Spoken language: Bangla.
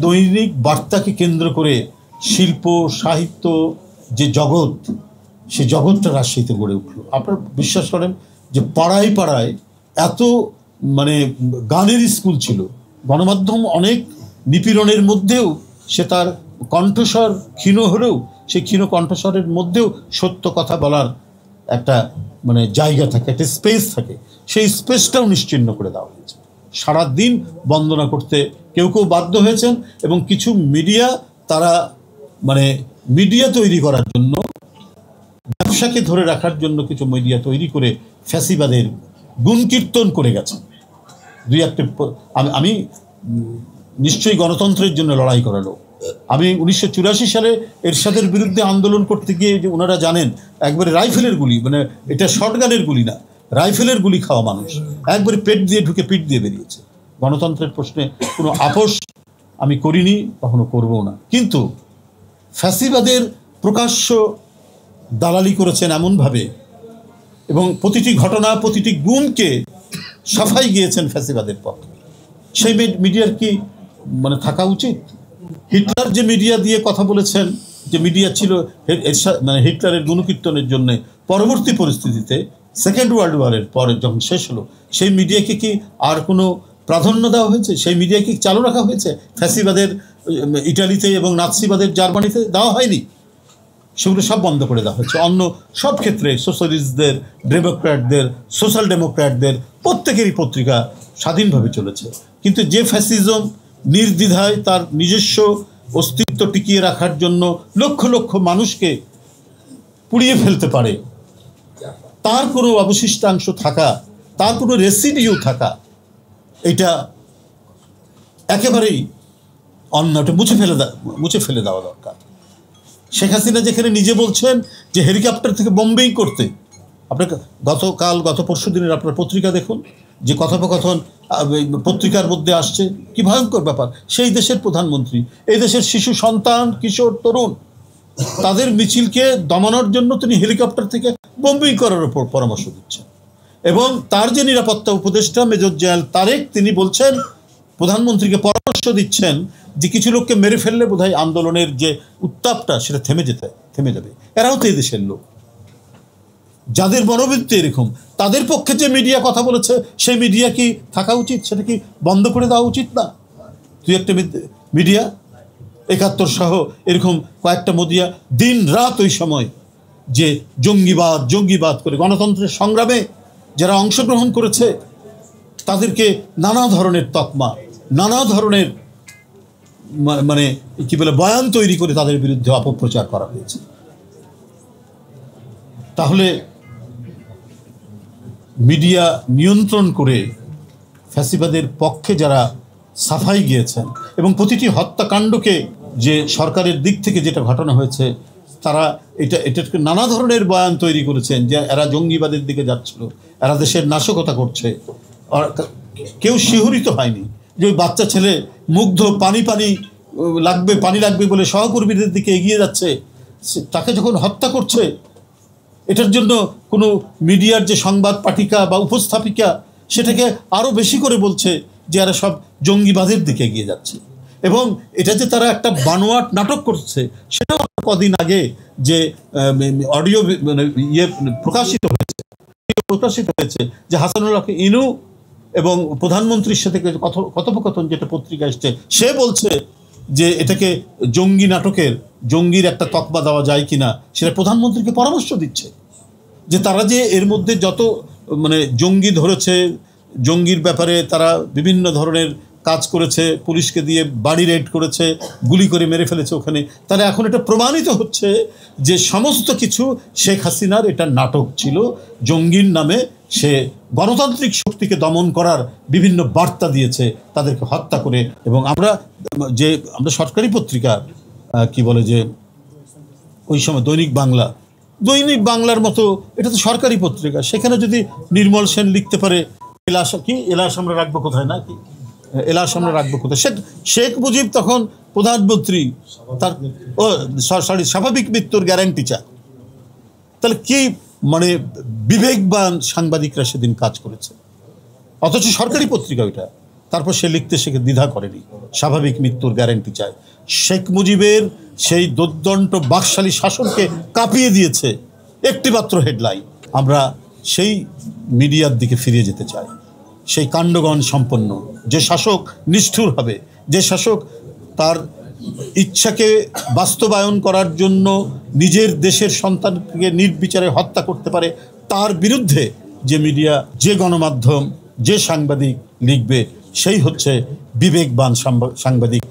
দৈনিক বার্তাকে কেন্দ্র করে শিল্প সাহিত্য যে জগৎ, সে জগৎটা রাজশাহীতে গড়ে উঠলো। আপনারা বিশ্বাস করেন যে পাড়ায় পাড়ায় এত মানে গানের স্কুল ছিল। গণমাধ্যম অনেক নিপীড়নের মধ্যেও সে তার কণ্ঠস্বর ক্ষীণ হলেও সেই ক্ষীণ কণ্ঠস্বরের মধ্যেও সত্য কথা বলার একটা মানে জায়গা থাকে, একটা স্পেস থাকে। সেই স্পেসটাও নিশ্চিহ্ন করে দেওয়া হয়েছে। সারাদিন বন্দনা করতে কেউ কেউ বাধ্য হয়েছেন, এবং কিছু মিডিয়া তারা মানে মিডিয়া তৈরি করার জন্য, ব্যবসাকে ধরে রাখার জন্য কিছু মিডিয়া তৈরি করে ফ্যাসিবাদের গুণকীর্তন করে গেছেন। দুই একটা আমি নিশ্চয়ই গণতন্ত্রের জন্য লড়াই করালো। আমি 1984 সালে এরশাদের বিরুদ্ধে আন্দোলন করতে গিয়ে, যে ওনারা জানেন, একবারে রাইফেলের গুলি, মানে এটা শর্টগানের গুলি না, রাইফেলের গুলি খাওয়া মানুষ একবারে পেট দিয়ে ঢুকে পিঠ দিয়ে বেরিয়েছে। গণতন্ত্রের প্রশ্নে কোনো আপোষ আমি করিনি, কখনো করবো না। কিন্তু ফ্যাসিবাদের প্রকাশ্য দালালি করেছেন এমনভাবে, এবং প্রতিটি ঘটনা প্রতিটি গুণকে সাফাই গিয়েছেন ফ্যাসিবাদের পক্ষে। সেই মিডিয়ার কি মানে থাকা উচিত? হিটলার যে মিডিয়া দিয়ে কথা বলেছেন, যে মিডিয়া ছিল মানে হিটলারের গুণকীর্তনের জন্য, পরবর্তী পরিস্থিতিতে সেকেন্ড ওয়ার্ল্ড ওয়ারের পরে যখন শেষ হলো, সেই মিডিয়াকে কি আর কোনো প্রাধান্য দেওয়া হয়েছে? সেই মিডিয়াকে চালু রাখা হয়েছে? ফ্যাসিবাদের ইটালিতে এবং নাৎসিবাদের জার্মানিতে দেওয়া হয়নি, সেগুলো সব বন্ধ করে দেওয়া হচ্ছে। অন্য সব ক্ষেত্রে সোশ্যালিস্টদের, ডেমোক্র্যাটদের, সোশ্যাল ডেমোক্র্যাটদের প্রত্যেকেরই পত্রিকা স্বাধীনভাবে চলেছে। কিন্তু যে ফ্যাসিজম নির্দ্বিধায় তার নিজস্ব অস্তিত্ব টিকিয়ে রাখার জন্য লক্ষ লক্ষ মানুষকে পুড়িয়ে ফেলতে পারে, তার কোনো অবশিষ্টাংশ থাকা, তার কোনো রেসিডিউ থাকা, এটা একেবারেই অন্যটা মুছে ফেলে দেওয়া দরকার। শেখ হাসিনা যেখানে নিজে বলছেন যে হেলিকপ্টার থেকে বোম্বিং করতে, আপনাকে গত পরশু দিনের আপনার পত্রিকা দেখুন, যে কথোপকথন পত্রিকার মধ্যে আসছে, কি ভয়ঙ্কর ব্যাপার। সেই দেশের প্রধানমন্ত্রী এই দেশের শিশু সন্তান, কিশোর, তরুণ, তাদের মিছিলকে দমানোর জন্য তিনি হেলিকপ্টার থেকে বোম্বিং করার উপর পরামর্শ দিচ্ছেন। এবং তার যে নিরাপত্তা উপদেষ্টা মেজর জেনারেল তারেক, তিনি বলছেন, প্রধানমন্ত্রীকে পরামর্শ দিচ্ছেন যে কিছু লোককে মেরে ফেললে বোধহয় আন্দোলনের যে উত্তাপটা সেটা থেমে যাবে। এরাও তো এই দেশের লোক, যাদের মনোবৃত্তি এরকম, তাদের পক্ষে যে মিডিয়া কথা বলেছে, সেই মিডিয়া কি থাকা উচিত? সেটা কি বন্ধ করে দেওয়া উচিত না? তুই একটা মিডিয়া ৭১ সহ এরকম কয়েকটা মিডিয়া দিন রাত ওই সময় যে জঙ্গিবাদ করে গণতন্ত্রের সংগ্রামে যারা অংশগ্রহণ করেছে, তাদেরকে নানা ধরনের তকমা, নানা ধরনের মানে কি বলে বয়ান তৈরি করে তাদের বিরুদ্ধে অপপ্রচার করা হয়েছে। তাহলে মিডিয়া নিয়ন্ত্রণ করে ফ্যাসিবাদের পক্ষে যারা সাফাই গিয়েছেন, এবং প্রতিটি হত্যাকাণ্ডকে যে সরকারের দিক থেকে যেটা ঘটনা হয়েছে, তারা এটাকে নানা ধরনের বয়ান তৈরি করেছেন যে এরা জঙ্গিবাদের দিকে যাচ্ছিল, এরা দেশের নাশকতা করছে। আর কেউ শিহরিত হয়নি যে ওই বাচ্চা ছেলে মুগ্ধ পানি লাগবে বলে সহকর্মীদের দিকে এগিয়ে যাচ্ছে, তাকে যখন হত্যা করছে, এটার জন্য কোনো মিডিয়ার যে সংবাদ পাঠিকা বা উপস্থাপিকা সেটাকে আরও বেশি করে বলছে যে এরা সব জঙ্গিবাদের দিকে এগিয়ে যাচ্ছে। এবং এটা যে তারা একটা বানোয়াট নাটক করছে, সেটাও কদিন আগে যে অডিও মানে প্রকাশিত হয়েছে যে হাসানুল হক ইনু এবং প্রধানমন্ত্রীর সাথে কথোপকথন, যেটা পত্রিকা এসছে, সে বলছে যে এটাকে জঙ্গির একটা তকমা দেওয়া যায় কিনা, সেটা প্রধানমন্ত্রীকে পরামর্শ দিচ্ছে। যে তারা যে এর মধ্যে যত মানে জঙ্গি ধরেছে, জঙ্গির ব্যাপারে তারা বিভিন্ন ধরনের কাজ করেছে, পুলিশকে দিয়ে বাড়ি রেড করেছে, গুলি করে মেরে ফেলেছে ওখানে, তাহলে এখন এটা প্রমাণিত হচ্ছে যে সমস্ত কিছু শেখ হাসিনার এটা নাটক ছিল। জঙ্গির নামে সে গণতান্ত্রিক শক্তিকে দমন করার বিভিন্ন বার্তা দিয়েছে, তাদেরকে হত্যা করে। এবং আমরা সরকারি পত্রিকা কি বলে যে ওই সময় দৈনিক বাংলার মতো, এটা তো সরকারি পত্রিকা, সেখানে যদি নির্মল সেন লিখতে পারে এলাস আমরা রাখবো কোথায়, না কি এলাস আমরা রাখবো কোথায়, শেখ মুজিব তখন প্রধানমন্ত্রী, তার স্বাভাবিক মৃত্যুর গ্যারান্টি চায়, তাহলে কি মানে বিবেকবান সাংবাদিকরা সেদিন কাজ করেছে। অথচ সরকারি পত্রিকা ওইটা, তারপর সে লিখতে সে দ্বিধা করেনি, স্বাভাবিক মৃত্যুর গ্যারেন্টি চায়। শেখ মুজিবের সেই দুর্দণ্ড বাকশালী শাসনকে কাঁপিয়ে দিয়েছে একটিমাত্র হেডলাইন। আমরা সেই মিডিয়ার দিকে ফিরে যেতে চাই, সেই কাণ্ডজ্ঞান সম্পন্ন যে শাসক নিষ্ঠুর হবে, যে শাসক তার ইচ্ছাকে বাস্তবায়ন করার জন্য নিজের দেশের সন্তানকে নির্বিচারে হত্যা করতে পারে, তার বিরুদ্ধে যে মিডিয়া, যে গণমাধ্যম, যে সাংবাদিক লিখবে, সেই হচ্ছে বিবেকবান সাংবাদিক।